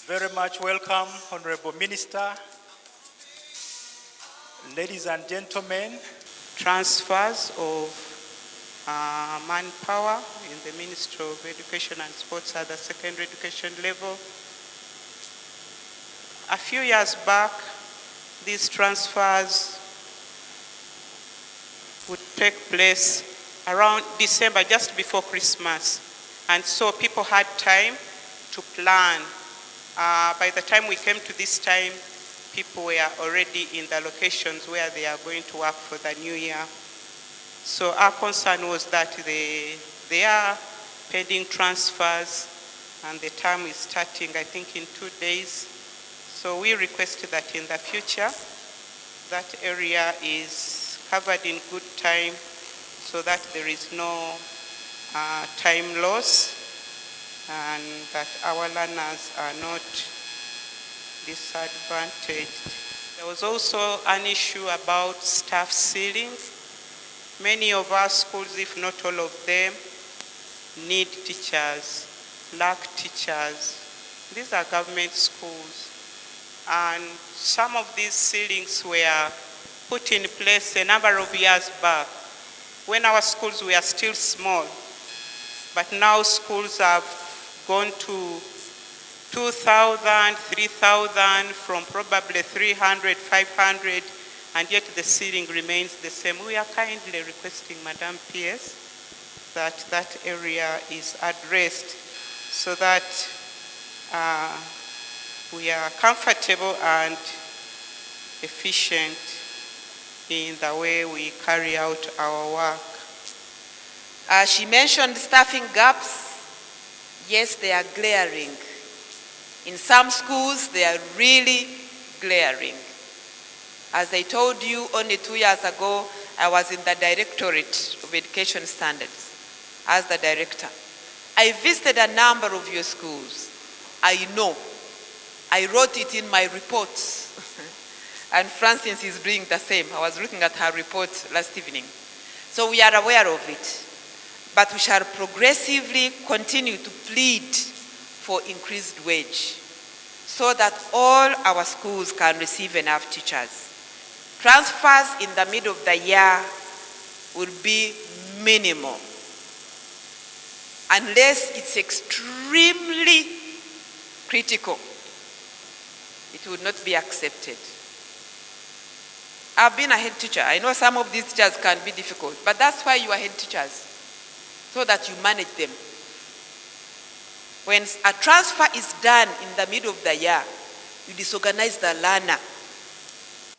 Very much welcome, Honorable Minister, ladies and gentlemen. Transfers of manpower in the Ministry of Education and Sports at the secondary education level. A few years back, these transfers would take place around December, just before Christmas. And so people had time to plan. By the time we came to this time, people were already in the locations where they are going to work for the new year. So our concern was that they are pending transfers and the term is starting, I think, in 2 days. So we request that in the future, that area is covered in good time so that there is no time loss and that our learners are not disadvantaged. There was also an issue about staff ceiling. Many of our schools, if not all of them, need teachers, lack teachers. These are government schools. And some of these ceilings were put in place a number of years back when our schools were still small. But now schools have gone to 2,000, 3,000, from probably 300, 500, and yet the ceiling remains the same. We are kindly requesting, Madam PS, that that area is addressed so that we are comfortable and efficient in the way we carry out our work. She mentioned staffing gaps. Yes, they are glaring. In some schools, they are really glaring. As I told you, only 2 years ago, I was in the Directorate of Education Standards as the director. I visited a number of your schools. I know. I wrote it in my reports. And Francis is doing the same. I was looking at her report last evening. So we are aware of it. But we shall progressively continue to plead for increased wage so that all our schools can receive enough teachers. Transfers in the middle of the year will be minimal unless it's extremely critical. It would not be accepted. I've been a head teacher. I know some of these teachers can be difficult, but that's why you are head teachers, so that you manage them. When a transfer is done in the middle of the year, you disorganize the learner